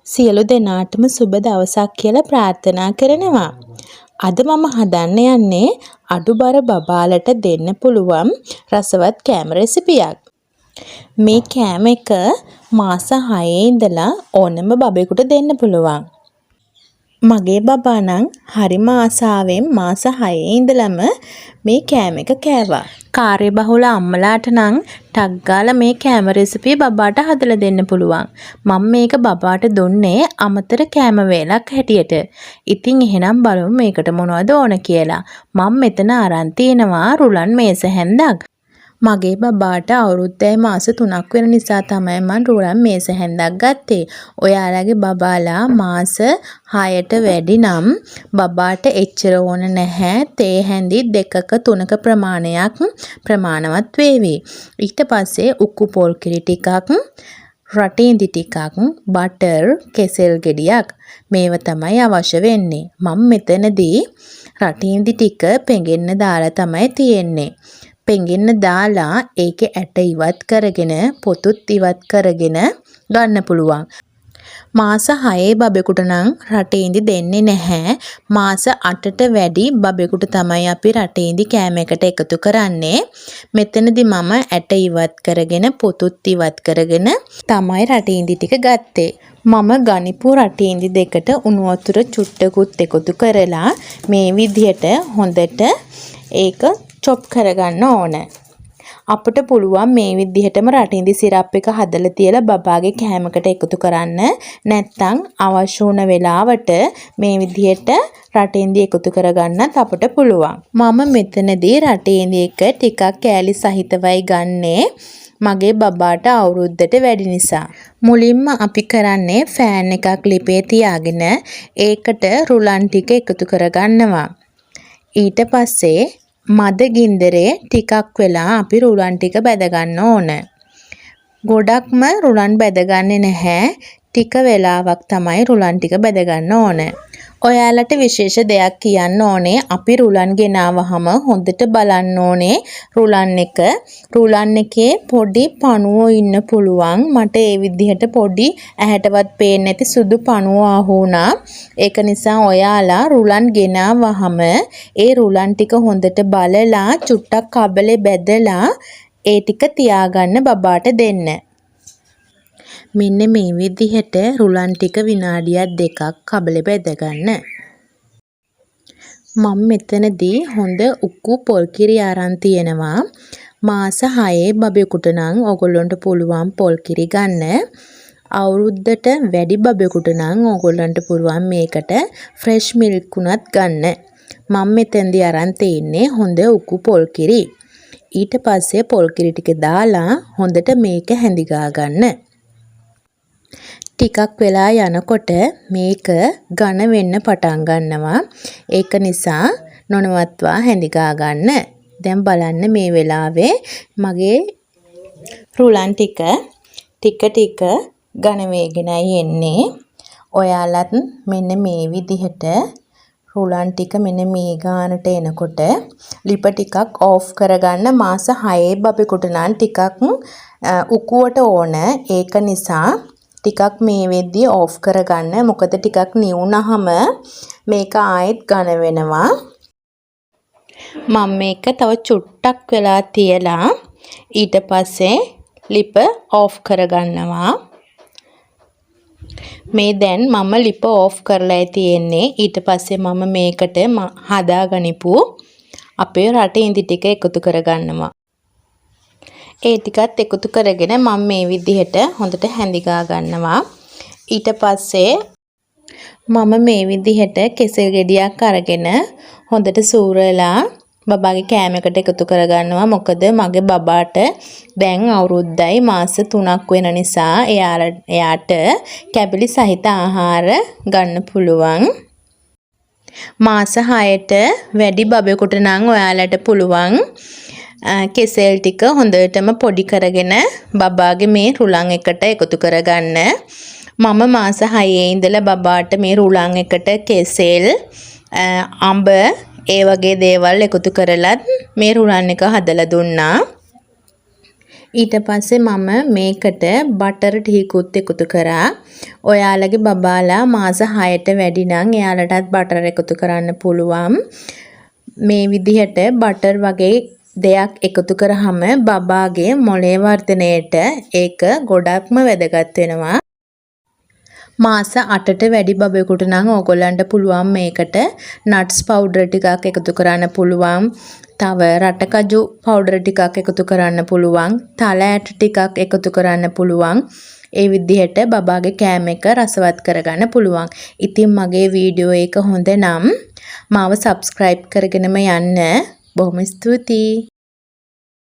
සියලු දෙනාටම සුබ දවසක් කියලා ප්‍රාර්ථනා කරනවා. අද මම හදන්න යන්නේ අඩුබර බබාලට දෙන්න පුළුවන් රසවත් කෑම රෙසිපියක්. මේ කෑම එක මාස 6 ඉඳලා ඕනම බබෙකුට දෙන්න පුළුවන්. මගේ බබා නම් හරිම ආසාවෙන් මාස 6 ඉඳලම මේ කෑම එක කෑවා. කාර්යබහුල අම්මලාට නම් ටක් ගාලා මේ කෑම රෙසිපිය බබාට හදලා දෙන්න පුළුවන්. මම මේක බබාට දුන්නේ අමතර කෑම වේලක් හැටියට. ඉතින් එහෙනම් බලමු මේකට මොනවද ඕන කියලා. මම මෙතන අරන් තියනවා රුලන් මේස හැන්දක්. මගේ බබාට අවුරුද්දයි මාස 3ක් වෙන නිසා තමයි මම රුලන් මේස හැන්දක් ගත්තේ. ඔයාලගේ බබාලා මාස 6ට වැඩි නම් බබාට එච්චර ඕන නැහැ. තේ හැඳි 2ක 3ක ප්‍රමාණයක් ප්‍රමාණවත් වේවි. ඊට පස්සේ උක්කු පොල් කිරි ටිකක්, රටින්දි ටිකක්, බටර්, කෙසෙල් ගෙඩියක් මේව තමයි අවශ්‍ය වෙන්නේ. මම මෙතනදී රටින්දි ටික පෙඟෙන්න දාලා තමයි තියෙන්නේ. පෙඟෙන්න දාලා ඒකේ ඇට ඉවත් කරගෙන පොතුත් ඉවත් කරගෙන ගන්න පුළුවන්. මාස 6 බබෙකුට නම් රටේන්දි දෙන්නේ නැහැ. මාස 8ට වැඩි බබෙකුට තමයි අපි රටේන්දි කෑම එකට එකතු කරන්නේ. මෙතනදී මම ඇට ඉවත් කරගෙන පොතුත් ඉවත් කරගෙන තමයි රටේන්දි ටික ගත්තේ. මම ගනිපු රටේන්දි දෙකට උණු වතුර චුට්ටකුත් එකතු කරලා මේ විදිහට හොඳට ඒක චොප් කරගන්න ඕන. අපිට පුළුවන් මේ විදිහටම රටින්දි සිරප් එක හදලා තියලා බබාගේ කෑමකට එකතු කරන්න. නැත්නම් අවශ්‍ය වුණ වෙලාවට මේ විදිහට රටින්දි එකතු කරගන්නත් අපිට පුළුවන්. මම මෙතනදී රටින්දි එක ටිකක් කෑලි සහිතවයි ගන්නේ. මගේ බබාට අවුරුද්දට වැඩි නිසා. මුලින්ම අපි කරන්නේ ෆෑන් එකක් ලිපේ තියාගෙන ඒකට රුලන් ටික එකතු කරගන්නවා. ඊට පස්සේ මද ගින්දරේ ටිකක් වෙලා අපි රුලන් ටික බැද ගන්න ඕන. ගොඩක්ම රුලන් බැදගන්නේ නැහැ. ටික වෙලාවක් තමයි රුලන් ටික බැද ගන්න ඕන. ඔයාලට විශේෂ දෙයක් කියන්න ඕනේ. අපි රුලන් ගෙනාවහම හොඳට බලන්න ඕනේ රුලන් එක. රුලන් එකේ පොඩි පණුවෝ ඉන්න පුළුවන්. මට ඒ විදිහට පොඩි ඇහැටවත් පේන්නේ නැති සුදු පණුවෝ ආහු වුණා. ඒක නිසා ඔයාලා රුලන් ගෙනාවහම ඒ රුලන් ටික හොඳට බලලා චුට්ටක් කබලේ බැදලා ඒ ටික තියාගන්න බබාට දෙන්න. මෙන්න මේ විදිහට රුලන් ටික විනාඩියක් දෙකක් කබලේ බැද ගන්න. මම මෙතනදී හොඳ උක්කු පොල් කිරි අරන් තියෙනවා. මාස 6 බබෙකුට නම් ඔයගොල්ලන්ට පුළුවන් පොල් කිරි ගන්න. අවුරුද්දට වැඩි බබෙකුට නම් ඔයගොල්ලන්ට පුළුවන් මේකට ෆ්‍රෙෂ් මිල්ක් උනත් ගන්න. මම මෙතෙන්දී අරන් තින්නේ හොඳ උක්කු පොල් කිරි. ඊට පස්සේ පොල් කිරි ටික දාලා හොඳට මේක හැඳි ගා ගන්න. ටිකක් වෙලා යනකොට මේක ඝන වෙන්න පටන් ගන්නවා. ඒක නිසා නොනවත්වා හැඳි ගා ගන්න. දැන් බලන්න මේ වෙලාවේ මගේ රුලන් ටික ටික ඝන වේගෙනයි එන්නේ. ඔයාලත් මෙන්න මේ විදිහට රුලන් ටික මෙන්න මේ ගානට එනකොට ලිප ටිකක් ඕෆ් කරගන්න. මාස 6 බබෙකුට නම් ටිකක් උකුවට ඕන. ඒක නිසා ටිකක් මේ වෙද්දී ඕෆ් කරගන්න. මොකද ටිකක් නිවුනහම මේක ආයෙත් ඝන වෙනවා. මම මේක තව චුට්ටක් වෙලා තියලා ඊට පස්සේ ලිප ඕෆ් කරගන්නවා. මේ දැන් මම ලිප ඕෆ් කරලා තියෙන්නේ. ඊට පස්සේ මම මේකට හදාගනිපු අපේ රටින්දි ටික එකතු කරගන්නවා. ඒ ටිකත් එකතු කරගෙන මම මේ විදිහට හොඳට හැඳි ගා ගන්නවා. ඊට පස්සේ මම මේ විදිහට කෙසෙල් ගෙඩියක් අරගෙන හොඳට සූරලා බබාගේ කෑමකට එකතු කරගන්නවා. මොකද මගේ බබාට දැන් අවුරුද්දයි මාස 3ක් වෙන නිසා එයාට කැබලි සහිත ආහාර ගන්න පුළුවන්. මාස 6ට වැඩි බබෙකුට නම් ඔයාලට පුළුවන් කෙසෙල් ටික හොඳටම පොඩි කරගෙන බබාගේ මේ රුලන් එකට එකතු කරගන්න. මම මාස 6 ඉඳලා බබාට මේ රුලන් එකට කෙසෙල්, අඹ ඒ වගේ දේවල් එකතු කරලත් මේ රුලන් එක හදලා දුන්නා. ඊට පස්සේ මම මේකට බටර් ටිකකුත් එකතු කරා. ඔයාලගේ බබාලා මාස 6ට වැඩි නම් එයාලටත් බටර් එකතු කරන්න පුළුවන්. මේ විදිහට බටර් වගේ දෙයක් එකතු කරාම බබාගේ මොළේ වර්ධනයට ඒක ගොඩක්ම වැදගත් වෙනවා. මාස 8ට වැඩි බබෙකුට නම් ඕගොල්ලන්ට පුළුවන් මේකට නට්ස් පවුඩර් ටිකක් එකතු කරන්න පුළුවන්. තව රටකජු පවුඩර් ටිකක් එකතු කරන්න පුළුවන්. තල ඇට ටිකක් එකතු කරන්න පුළුවන්. ඒ විදිහට බබාගේ කෑම එක රසවත් කරගන්න පුළුවන්. ඉතින් මගේ වීඩියෝ එක හොඳ නම් මාව subscribe කරගෙනම යන්න. බොහොම ස්තුතියි.